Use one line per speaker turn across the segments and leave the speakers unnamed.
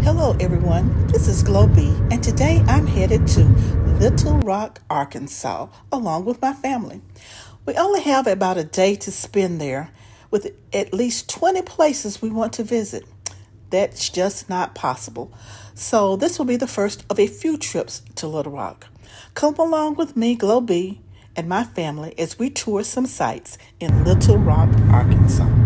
Hello, everyone. This is Globee, and today I'm headed to Little Rock, Arkansas, along with my family. We only have about a day to spend there, with at least 20 places we want to visit. That's just not possible. So, this will be the first of a few trips to Little Rock. Come along with me, Globee, and my family as we tour some sites in Little Rock, Arkansas.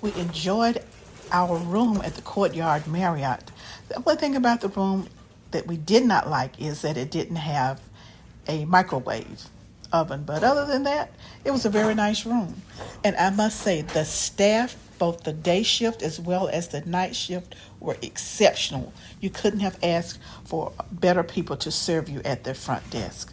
We enjoyed our room at the Courtyard Marriott. The only thing about the room that we did not like is that it didn't have a microwave oven. But other than that, it was a very nice room. And I must say, the staff, both the day shift as well as the night shift, were exceptional. You couldn't have asked for better people to serve you at their front desk.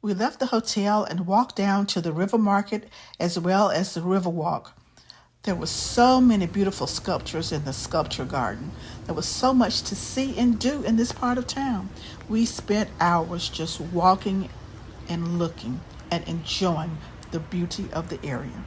We left the hotel and walked down to the river market as well as the river walk. There were so many beautiful sculptures in the sculpture garden. There was so much to see and do in this part of town. We spent hours just walking and looking and enjoying the beauty of the area.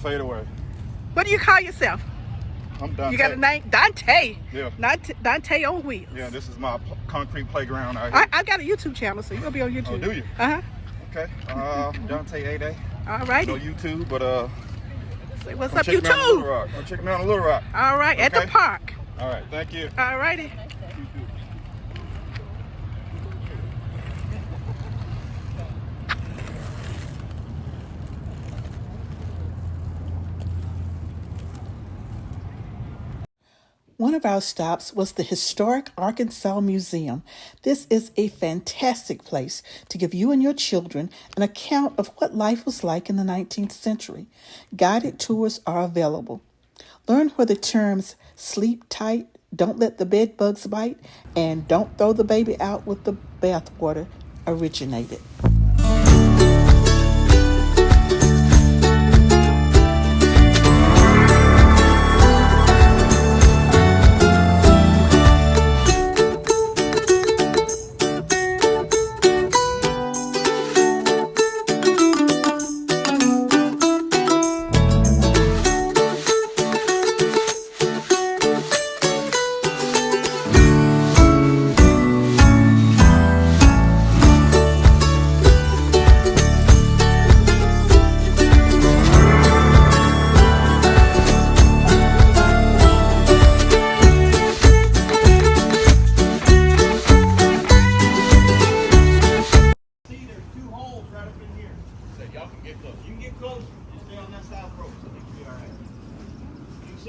fade away.
What do you call yourself?
I'm Dante.
You got a name? Dante.
Yeah.
Dante on wheels.
Yeah, this is my concrete playground out here.
I got a YouTube channel, so you're going to be on YouTube.
Oh, do you?
Uh-huh.
Okay. Dante A-Day.
All righty.
No YouTube, but
say what's
I'm
up,
checking out
YouTube?
I'm checking out a Little Rock.
All right, at the
Okay?
park.
All right, thank you.
All righty. One of our stops was the Historic Arkansas Museum. This is a fantastic place to give you and your children an account of what life was like in the 19th century. Guided tours are available. Learn where the terms sleep tight, don't let the bed bugs bite, and don't throw the baby out with the bathwater originated.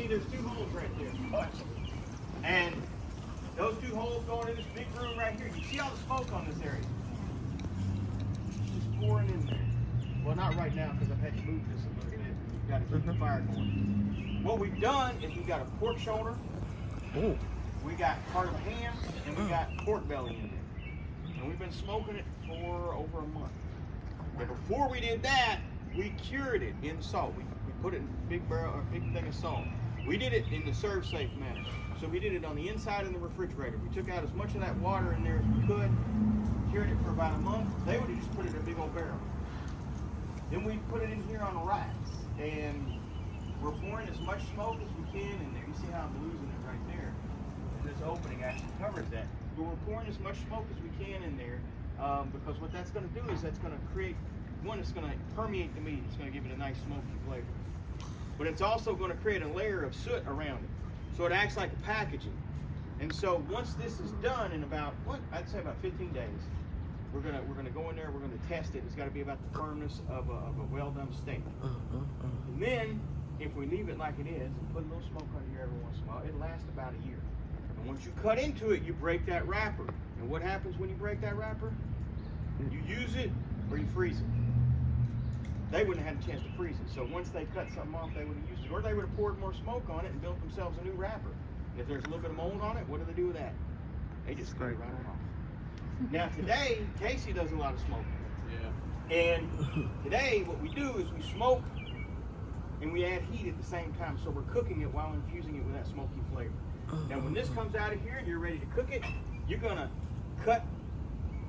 There's two holes right there. And those two holes going in this big room right here. You see all the smoke on this area? It's just pouring in there. Well, not right now because I've had to move this a little bit. We've got to keep the fire going. What we've done is we've got a pork shoulder.
Ooh.
We got part of a ham, and we got pork belly in there. And we've been smoking it for over a month. But before we did that, we cured it in salt. We put it in a big barrel or a big thing of salt. We did it in the serve safe manner. So we did it on the inside of the refrigerator. We took out as much of that water in there as we could, cured it for about a month. They would have just put it in a big old barrel. Then we put it in here on racks, and we're pouring as much smoke as we can in there. You see how I'm losing it right there? And this opening actually covers that. But we're pouring as much smoke as we can in there because what that's going to do is that's going to create, one, it's going to permeate the meat. It's going to give it a nice smoky flavor. But it's also going to create a layer of soot around it. So it acts like a packaging. And so once this is done in about, I'd say about 15 days, we're gonna go in there, we're gonna test it. It's gotta be about the firmness of a well-done steak. And then, if we leave it like it is, and put a little smoke on here every once in a while, it'll last about a year. And once you cut into it, you break that wrapper. And what happens when you break that wrapper? You use it, or you freeze it. They wouldn't have had a chance to freeze it. So once they cut something off, they would have used it. Or they would have poured more smoke on it and built themselves a new wrapper. And if there's a little bit of mold on it, what do they do with that? They just cut it right on off. Now today, Casey does a lot of smoking. Yeah. And today, what we do is we smoke and we add heat at the same time. So we're cooking it while infusing it with that smoky flavor. Now when this comes out of here and you're ready to cook it, you're gonna cut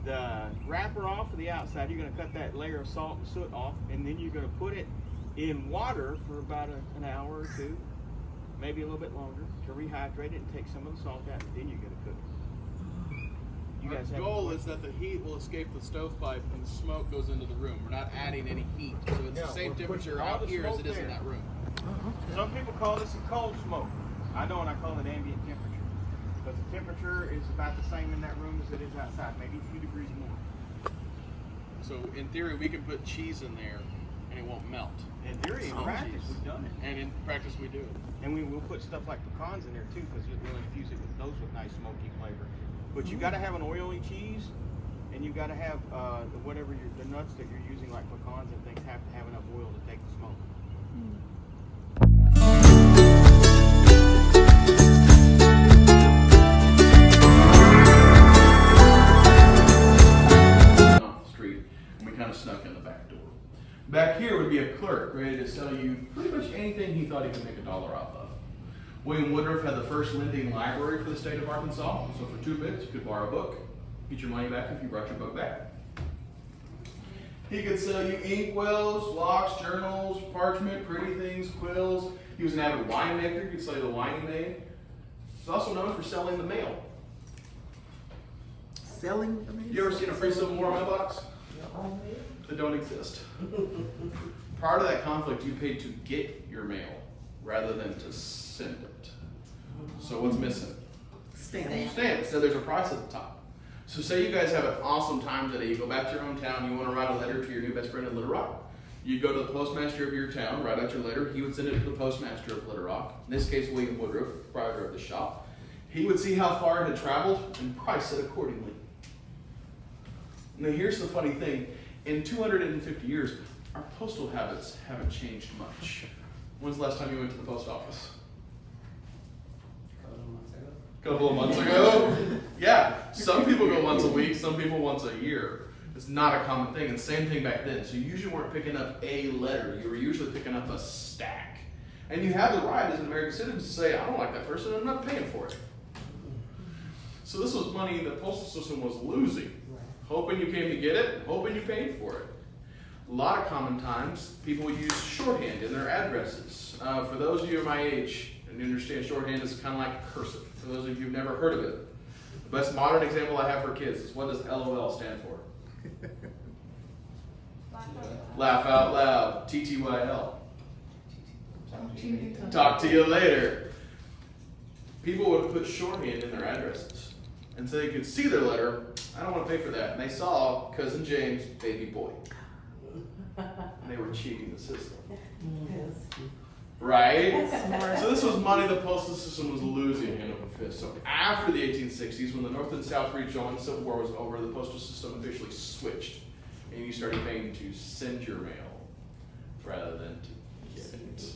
the wrapper off of the outside. You're going to cut that layer of salt and soot off, and then you're going to put it in water for about an hour or two, maybe a little bit longer, to rehydrate it and take some of the salt out, and then you're going to cook it. You guys
Our goal is that the heat will escape the stovepipe and the smoke goes into the room. We're not adding any heat, so it's the same temperature out here as it is in that room.
Some people call this a cold smoke. I know, and I call it ambient temperature. Because the temperature is about the same in that room as it is outside, maybe a few degrees more.
So in theory, we can put cheese in there and it won't melt.
In theory, in practice, we've done it.
And in practice, we do it.
And we'll put stuff like pecans in there too, because we'll infuse it with those with nice smoky flavor. But you got to have an oily cheese, and you got to have the nuts that you're using, like pecans and things, have to have enough oil to take the smoke.
Snuck in the back door. Back here would be a clerk ready to sell you pretty much anything he thought he could make $1 off of. William Woodruff had the first lending library for the state of Arkansas, so for 2 bits you could borrow a book, get your money back if you brought your book back. He could sell you inkwells, locks, journals, parchment, pretty things, quills. He was an avid winemaker. He could sell you the wine he made. He's also known for selling the mail.
Selling the mail?
You ever seen a free Civil War mailbox? They don't exist. Prior to that conflict, you paid to get your mail rather than to send it. So what's missing? Stamps. So there's a price at the top. So say you guys have an awesome time today. You go back to your hometown. You want to write a letter to your new best friend in Little Rock. You go to the postmaster of your town, write out your letter. He would send it to the postmaster of Little Rock. In this case, William Woodruff, proprietor of the shop. He would see how far it had traveled and price it accordingly. Now here's the funny thing. In 250 years, our postal habits haven't changed much. When's the last time you went to the post office? Couple of months ago? Yeah, some people go once a week, some people once a year. It's not a common thing, and same thing back then. So you usually weren't picking up a letter, you were usually picking up a stack. And you have the right as an American citizen to say, I don't like that person, I'm not paying for it. So this was money the postal system was losing. Hoping you came to get it, hoping you paid for it. A lot of common times, people use shorthand in their addresses. For those of you my age, and you understand shorthand is kind of like cursive. For those of you who've never heard of it, the best modern example I have for kids is, what does LOL stand for? Laugh out loud. TTYL. Talk to you later. People would put shorthand in their addresses. And so they could see their letter, I don't want to pay for that. And they saw Cousin James, baby boy. And they were cheating the system. Right? So this was money the postal system was losing hand over fist. So after the 1860s, when the North and South regional and Civil War was over, the postal system officially switched. And you started paying to send your mail rather than to get it.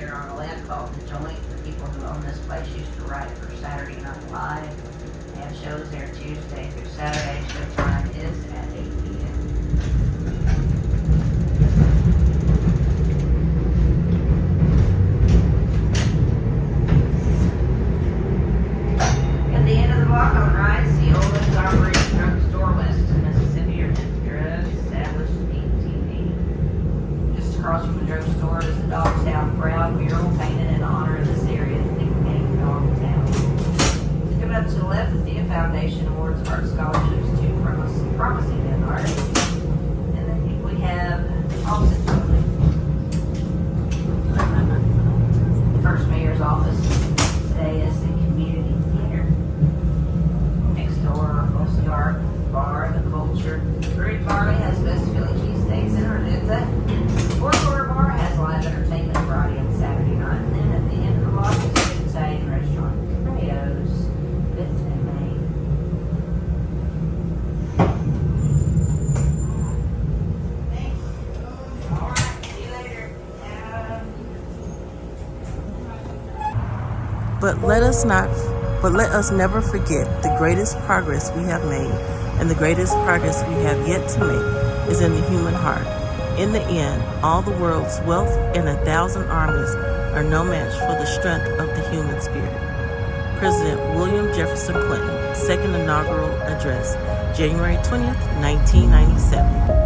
here on a land called The Joint. The people who own this place used to write for Saturday Night Live. They have shows there Tuesday through Saturday. Showtime is at 8 p.m. At the end of the block on the right, the oldest operating drugstore west of Mississippi or Road, established in 1880. Just across from the drugstore is the Dogtown Proud mural painted in honor of this area, the nickname Dogtown. Coming up to the left, the Thea Foundation awards art scholarships to promising young artists. And then we have opposite building. The first mayor's office today is the community theater. Next door, Oscar Bar, the Culture. Brewed Barley has best Philly cheesesteaks in Ardenza. Four Quarter Bar has live entertainment Friday and Saturday night. And then at the end of the block is the Italian restaurant Creo's, 5th and Main. Thanks. All right, see you later.
But let us never forget the greatest progress we have made and the greatest progress we have yet to make is in the human heart. In the end, all the world's wealth and 1,000 armies are no match for the strength of the human spirit. President William Jefferson Clinton, second inaugural address, January 20th, 1997.